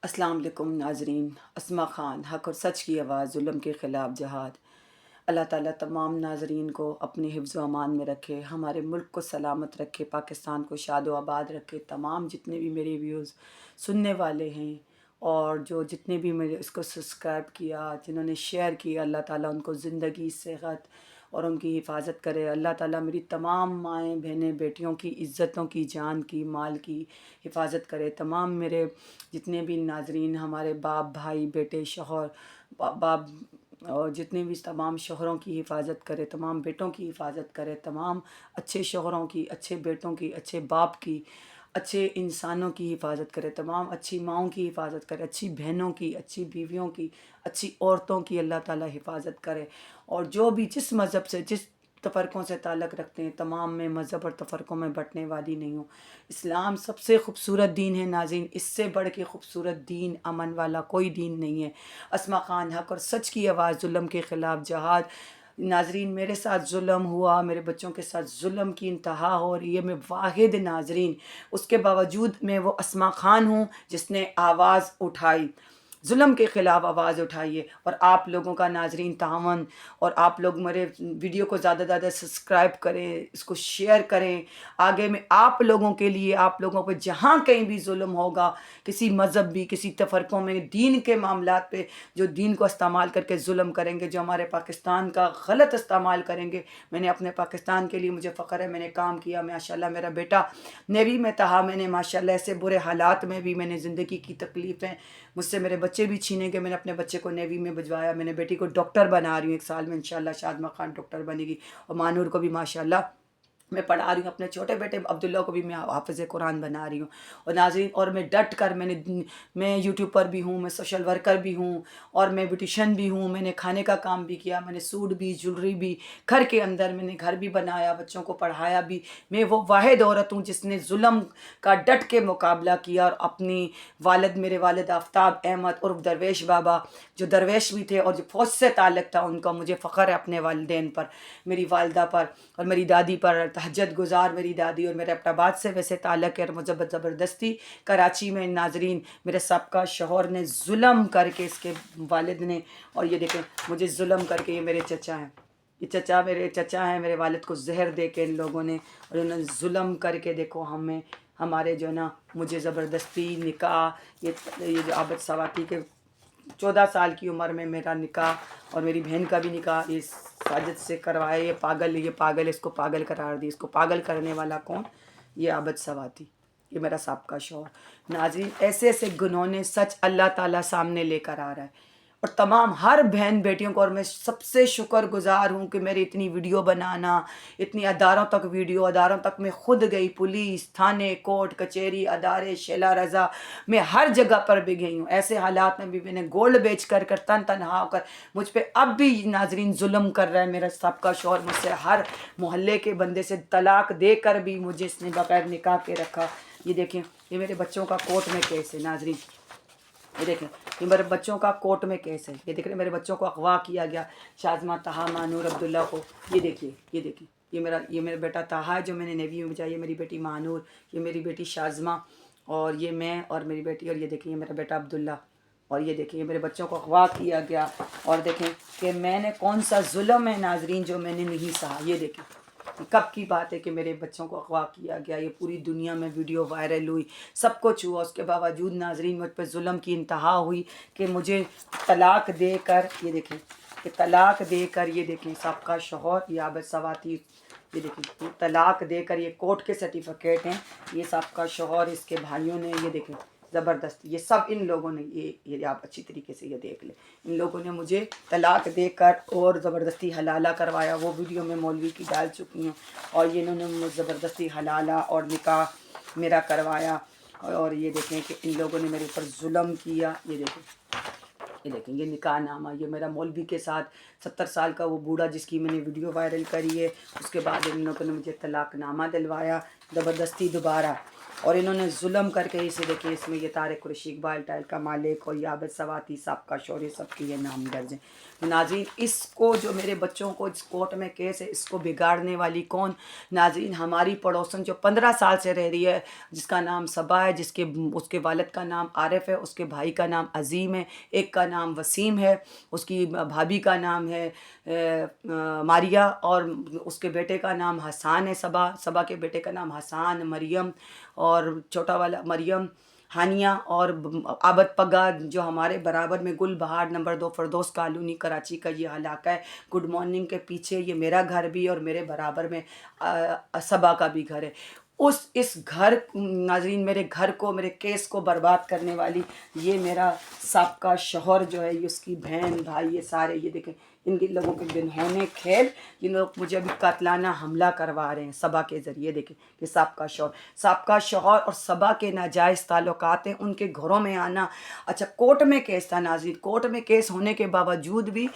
السلام علیکم ناظرین، اسما خان، حق اور سچ کی آواز، ظلم کے خلاف جہاد۔ اللہ تعالیٰ تمام ناظرین کو اپنے حفظ و امان میں رکھے، ہمارے ملک کو سلامت رکھے، پاکستان کو شاد و آباد رکھے۔ تمام جتنے بھی میرے ویوز سننے والے ہیں اور جو جتنے بھی میرے اس کو سبسکرائب کیا، جنہوں نے شیئر کیا، اللہ تعالیٰ ان کو زندگی، صحت اور ان کی حفاظت کرے۔ اللہ تعالیٰ میری تمام مائیں بہنیں بیٹیوں کی عزتوں کی، جان کی، مال کی حفاظت کرے۔ تمام میرے جتنے بھی ناظرین، ہمارے باپ، بھائی، بیٹے، شوہر، باپ اور جتنے بھی تمام شوہروں کی حفاظت کرے، تمام بیٹوں کی حفاظت کرے، تمام اچھے شوہروں کی، اچھے بیٹوں کی، اچھے باپ کی، اچھے انسانوں کی حفاظت کرے، تمام اچھی ماؤں کی حفاظت کرے، اچھی بہنوں کی، اچھی بیویوں کی، اچھی عورتوں کی اللہ تعالیٰ حفاظت کرے۔ اور جو بھی جس مذہب سے، جس تفرقوں سے تعلق رکھتے ہیں، تمام میں مذہب اور تفرقوں میں بٹنے والی نہیں ہوں۔ اسلام سب سے خوبصورت دین ہے ناظرین، اس سے بڑھ کے خوبصورت دین، امن والا کوئی دین نہیں ہے۔ اسما خان، حق اور سچ کی آواز، ظلم کے خلاف جہاد۔ ناظرین، میرے ساتھ ظلم ہوا، میرے بچوں کے ساتھ ظلم کی انتہا ہو رہی ہے، میں واحد ناظرین، اس کے باوجود میں وہ اسما خان ہوں جس نے آواز اٹھائی، ظلم کے خلاف آواز اٹھائیے۔ اور آپ لوگوں کا ناظرین تعاون، اور آپ لوگ میرے ویڈیو کو زیادہ زیادہ سبسکرائب کریں، اس کو شیئر کریں۔ آگے میں آپ لوگوں کے لیے، آپ لوگوں پہ جہاں کہیں بھی ظلم ہوگا، کسی مذہب بھی، کسی تفرقوں میں، دین کے معاملات پہ جو دین کو استعمال کر کے ظلم کریں گے، جو ہمارے پاکستان کا غلط استعمال کریں گے، میں نے اپنے پاکستان کے لیے، مجھے فخر ہے، میں نے کام کیا ماشاءاللہ۔ میرا بیٹا نیوی میں تھا، میں نے ماشاءاللہ ایسے برے حالات میں بھی میں نے زندگی کی تکلیفیں، مجھ سے میرے بچے بھی چھینے گے، میں نے اپنے بچے کو نیوی میں بھجوایا، میں نے بیٹی کو ڈاکٹر بنا رہی ہوں، 1 سال میں انشاءاللہ شادمہ خان ڈاکٹر بنے گی، اور مانور کو بھی ماشاءاللہ میں پڑھا رہی ہوں، اپنے چھوٹے بیٹے عبداللہ کو بھی میں حافظ قرآن بنا رہی ہوں۔ اور ناظرین، اور میں ڈٹ کر میں یوٹیوبر بھی ہوں، میں سوشل ورکر بھی ہوں، اور میں بیوٹیشین بھی ہوں، میں نے کھانے کا کام بھی کیا، میں نے سوٹ بھی، جولری بھی، گھر کے اندر میں نے گھر بھی بنایا، بچوں کو پڑھایا بھی۔ میں وہ واحد عورت ہوں جس نے ظلم کا ڈٹ کے مقابلہ کیا، اور اپنی میرے والد آفتاب احمد عرف درویش بابا، جو درویش بھی تھے اور جو فوج سے تعلق تھا، ان کا مجھے فخر ہے اپنے والدین پر، میری والدہ پر اور میری دادی پر، تہجد گزار میری دادی، اور میرے اپٹاباد سے ویسے تعلق ہے، اور مجھے زبردستی کراچی میں ناظرین میرے سابقہ شوہر نے ظلم کر کے، اس کے والد نے، اور یہ دیکھیں مجھے ظلم کر کے، یہ میرے چچا ہیں، یہ چچا میرے چچا ہیں، میرے والد کو زہر دے کے ان لوگوں نے، اور انہوں نے ظلم کر کے، دیکھو ہمارے جو ہے نا، مجھے زبردستی نکاح، یہ جو عابد سواتی کے 14 سال کی عمر میں میرا نکاح، اور میری بہن کا بھی نکاح یہ ساجد سے کروایا۔ یہ پاگل، اس کو پاگل قرار دی، اس کو پاگل کرنے والا کون؟ یہ عابد سواتی، یہ میرا سابقہ شوہر۔ ناظرین، ایسے ایسے گناہوں نے سچ اللہ تعالیٰ سامنے لے کر آ رہا ہے، اور تمام ہر بہن بیٹیوں کو، اور میں سب سے شکر گزار ہوں کہ میری اتنی ویڈیو بنانا، اتنی اداروں تک ویڈیو، اداروں تک میں خود گئی، پولیس، تھانے، کورٹ کچہری، ادارے، شیلا رضا، میں ہر جگہ پر بھی گئی ہوں۔ ایسے حالات میں بھی میں نے گولڈ بیچ کر تنہا ہو کر، مجھ پہ اب بھی ناظرین ظلم کر رہا ہے میرا سابقہ شوہر، مجھ سے ہر محلے کے بندے سے طلاق دے کر بھی مجھے اس نے بغیر نکاح کے رکھا۔ یہ دیکھیں، یہ میرے بچوں کا کورٹ میں کیس ہے ناظرین، یہ دیکھیں، یہ میرے بچوں کا کورٹ میں کیس ہے، یہ دیکھ رہے ہیں، میرے بچوں کو اغوا کیا گیا، شازمہ، طہا، مانور، عبداللہ کو، یہ دیکھیے، یہ میرا بیٹا طہا ہے جو میں نے نیوی میں بھیجا، یہ میری بیٹی مانور، یہ میری بیٹی شازمہ، اور یہ میں اور میری بیٹی، اور یہ دیکھیں یہ میرا بیٹا عبداللہ، اور یہ دیکھیں یہ میرے بچوں کو اغوا کیا گیا۔ اور دیکھیں کہ میں نے کون سا ظلم ہے ناظرین جو میں نے نہیں سہا۔ یہ دیکھیں کب کی بات ہے کہ میرے بچوں کو اغوا کیا گیا، یہ پوری دنیا میں ویڈیو وائرل ہوئی، سب کچھ ہوا، اس کے باوجود ناظرین مجھ پہ ظلم کی انتہا ہوئی کہ مجھے طلاق دے کر، یہ دیکھیں کہ طلاق دے کر، یہ دیکھیں سابقہ شوہر، یہ عابد سواتی، یہ دیکھیں طلاق دے کر، یہ کورٹ کے سرٹیفکیٹ ہیں، یہ سابقہ شوہر، اس کے بھائیوں نے، یہ دیکھیں زبردست، یہ سب ان لوگوں نے، یہ آپ اچھی طریقے سے یہ دیکھ لیں، ان لوگوں نے مجھے طلاق دے کر اور زبردستی حلالہ کروایا، وہ ویڈیو میں مولوی کی ڈال چکی ہوں، اور یہ انہوں نے مجھے زبردستی حلالہ اور نکاح میرا کروایا۔ اور یہ دیکھیں کہ ان لوگوں نے میرے اوپر ظلم کیا، یہ دیکھیں یہ نکاح نامہ، یہ میرا مولوی کے ساتھ 70 سال کا وہ بوڑھا جس کی میں نے ویڈیو وائرل کری ہے، اس کے بعد ان لوگوں نے مجھے طلاق نامہ دلوایا زبردستی دوبارہ۔ اور انہوں نے ظلم کر کے اسے دیکھیں، اس میں یہ طارق قریشی، اقبال ٹائل کا مالک اور یہ عابد سواتی صاحب کا شور، سب کے یہ نام درج ہیں۔ ناظرین اس کو جو میرے بچوں کو اس کورٹ میں کیس ہے، اس کو بگاڑنے والی کون؟ ناظرین ہماری پڑوسن جو 15 سال سے رہ رہی ہے، جس کا نام صبا ہے، اس کے والد کا نام عارف ہے، اس کے بھائی کا نام عظیم ہے، ایک کا نام وسیم ہے، اس کی بھابھی کا نام ہے ماریا، اور اس کے بیٹے کا نام حسان ہے، صبا کے بیٹے کا نام حسان، مریم اور چھوٹا والا مریم، ہانیہ، اور عابد پگا جو ہمارے برابر میں گل بہار نمبر 2 فردوس کالونی کراچی کا یہ علاقہ ہے، گڈ مارننگ کے پیچھے یہ میرا گھر بھی اور میرے برابر میں صبا کا بھی گھر ہے۔ اس گھر ناظرین میرے گھر کو، میرے کیس کو برباد کرنے والی یہ میرا سابقہ شوہر جو ہے، یہ اس کی بہن بھائی، یہ سارے یہ دیکھیں ان کے لوگوں کے گنہونے کھیل، یہ لوگ مجھے ابھی قاتلانہ حملہ کروا رہے ہیں صبا کے ذریعے۔ دیکھیں کہ سابقہ شوہر اور صبا کے ناجائز تعلقات ہیں، ان کے گھروں میں آنا۔ اچھا کورٹ میں کیس تھا ناظرین، کورٹ میں کیس ہونے کے باوجود بھی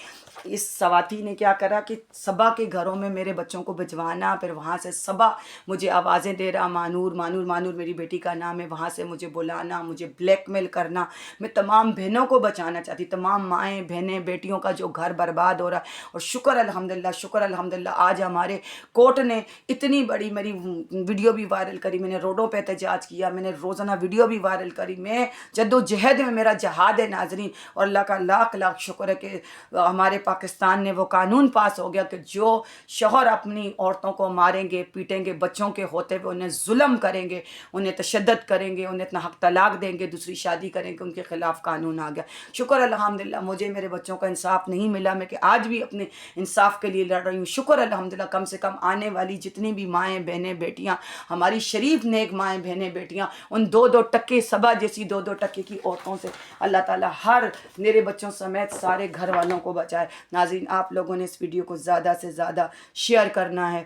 اس سواتی نے کیا کرا کہ صبا کے گھروں میں میرے بچوں کو بھجوانا، پھر وہاں سے صبا مجھے آوازیں دے رہا، مانور مانور مانور میری بیٹی کا نام ہے، وہاں سے مجھے بلانا، مجھے بلیک میل کرنا۔ میں تمام بہنوں کو بچانا چاہتی، تمام مائیں بہنیں بیٹیوں کا جو گھر برباد ہو رہا ہے، اور شکر الحمدللہ آج ہمارے کورٹ نے اتنی بڑی، میری ویڈیو بھی وائرل کری، میں نے روڈوں پہ احتجاج کیا، میں نے روزانہ ویڈیو بھی وائرل کری، میں جدوجہد میں میرا جہاد ہے ناظرین، اور اللہ کا لاکھ لاکھ شکر ہے کہ ہمارے پاکستان نے وہ قانون پاس ہو گیا کہ جو شوہر اپنی عورتوں کو ماریں گے، پیٹیں گے، بچوں کے ہوتے ہوئے انہیں ظلم کریں گے، انہیں تشدد کریں گے، انہیں اتنا حق طلاق دیں گے، دوسری شادی کریں گے، ان کے خلاف قانون آ گیا۔ شکر الحمدللہ مجھے میرے بچوں کا انصاف نہیں ملا، میں کہ آج بھی اپنے انصاف کے لیے لڑ رہی ہوں۔ شکر الحمدللہ کم سے کم آنے والی جتنی بھی مائیں بہنیں بیٹیاں، ہماری شریف نیک مائیں بہنیں بیٹیاں، ان 2-2 صبا جیسی 2-2 کی عورتوں سے اللہ تعالیٰ ہر میرے بچوں سمیت سارے گھر والوں کو بچائے۔ ناظرین آپ لوگوں نے اس ویڈیو کو زیادہ سے زیادہ شیئر کرنا ہے۔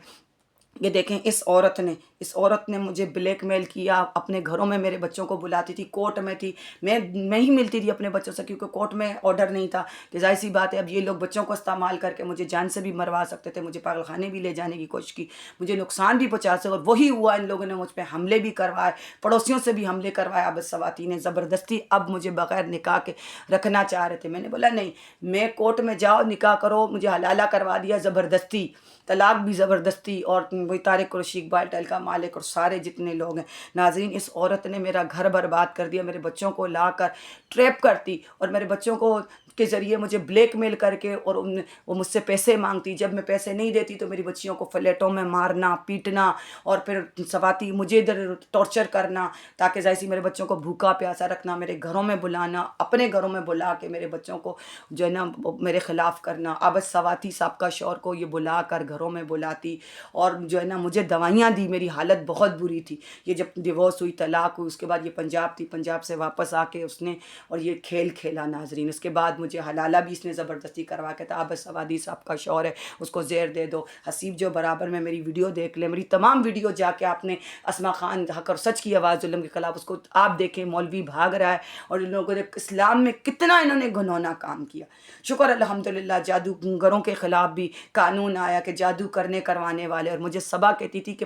یہ دیکھیں اس عورت نے مجھے بلیک میل کیا، اپنے گھروں میں میرے بچوں کو بلاتی تھی، کورٹ میں تھی، میں ہی ملتی تھی اپنے بچوں سے، کیونکہ کورٹ میں آرڈر نہیں تھا، کہ ظاہر سی بات ہے اب یہ لوگ بچوں کو استعمال کر کے مجھے جان سے بھی مروا سکتے تھے، مجھے پاگل خانے بھی لے جانے کی کوشش کی، مجھے نقصان بھی پہنچا سکتے، اور وہی ہوا، ان لوگوں نے مجھ پہ حملے بھی کروائے، پڑوسیوں سے بھی حملے کروائے، عابد سواتی نے زبردستی اب مجھے بغیر نکاح کے رکھنا چاہ رہے تھے۔ میں نے بولا نہیں، میں کورٹ میں جاؤ نکاح کرو، مجھے حلالہ کروا دیا زبردستی، طلاق بھی زبردستی، اور وہی طارق قریشی، اقبال ٹائل کا مالک اور سارے جتنے لوگ ہیں۔ ناظرین اس عورت نے میرا گھر برباد کر دیا، میرے بچوں کو لا کر ٹریپ کرتی، اور میرے بچوں کو کے ذریعے مجھے بلیک میل کر کے، اور وہ مجھ سے پیسے مانگتی، جب میں پیسے نہیں دیتی تو میری بچیوں کو فلیٹوں میں مارنا پیٹنا، اور پھر سواتی مجھے ادھر ٹارچر کرنا، تاکہ ظاہر سی میرے بچوں کو بھوکا پیاسا رکھنا، میرے گھروں میں بلانا، اپنے گھروں میں بلا کے میرے بچوں کو جو ہے نا میرے خلاف کرنا۔ عابد سواتی صاحب کا شوہر کو یہ بلا کر گھروں میں بلاتی، اور جو ہے نا مجھے دوائیاں دی، میری حالت بہت بری تھی، یہ جب ڈیورس ہوئی، طلاق ہوئی، اس کے بعد یہ پنجاب تھی، پنجاب سے واپس آ کے اس نے اور یہ کھیل کھیلا ناظرین۔ اس کے بعد مجھے حلالہ بھی اس نے زبردستی کروا کے تھا، عابد سواتی صاحب کا شوہر ہے، اس کو زہر دے دو۔ حسیب جو برابر میں میری ویڈیو دیکھ لے، میری تمام ویڈیو جا کے آپ نے اسما خان حق اور سچ کی آواز ظلم کے خلاف، اس کو آپ دیکھیں، مولوی بھاگ رہا ہے، اور ان لوگوں نے اسلام میں کتنا انہوں نے گھنونا کام کیا۔ شکر الحمدللہ جادوگروں کے خلاف بھی قانون آیا کہ جادو کروانے والے، اور مجھے صبا کہتی تھی کہ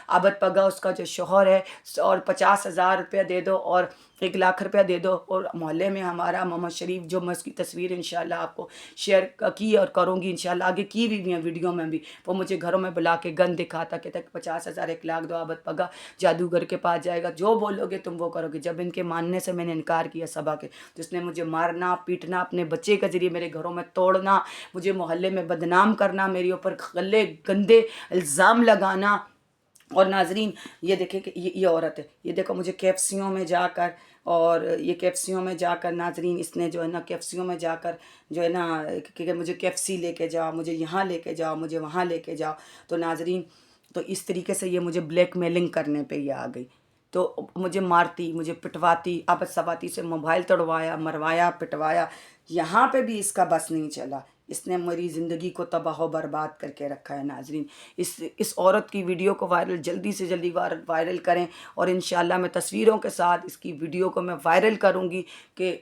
عابد پگا اس کا جو شوہر ہے، اور 50,000 روپیہ دے دو اور 1 لاکھ روپیہ دے دو، اور محلے میں ہمارا محمد شریف، جو میں اس کی تصویر انشاءاللہ آپ کو شیئر کی اور کروں گی انشاءاللہ، آگے کی بھی ہیں ویڈیو میں بھی، وہ مجھے گھروں میں بلا کے گن دکھاتا، کہتا کہ 50,000 1 لاکھ دو، عابد پگا جادوگر کے پاس جائے گا، جو بولو گے تم وہ کرو گے۔ جب ان کے ماننے سے میں نے انکار کیا صبا کے، تو اس نے مجھے مارنا پیٹنا، اپنے بچے کے ذریعے میرے گھروں میں توڑنا، مجھے محلے میں بدنام کرنا، میرے اوپر غلے گندے الزام لگانا۔ اور ناظرین یہ دیکھیں کہ یہ عورت ہے، یہ دیکھو مجھے کیفسیوں میں جا کر، اور یہ کیفسیوں میں جا کر ناظرین اس نے جو ہے نا کیفسیوں میں جا کر جو ہے نا کہ مجھے کیفسی لے کے جاؤ، مجھے یہاں لے کے جاؤ، مجھے وہاں لے کے جاؤ، تو ناظرین تو اس طریقے سے یہ مجھے بلیک میلنگ کرنے پہ یہ آ گئی، تو مجھے مارتی، مجھے پٹواتی، عابد سواتی سے موبائل توڑوایا، مروایا، پٹوایا، یہاں پہ بھی اس کا بس نہیں چلا، اس نے میری زندگی کو تباہ و برباد کر کے رکھا ہے۔ ناظرین اس عورت کی ویڈیو کو جلدی سے جلدی وائرل کریں، اور انشاءاللہ میں تصویروں کے ساتھ اس کی ویڈیو کو میں وائرل کروں گی کہ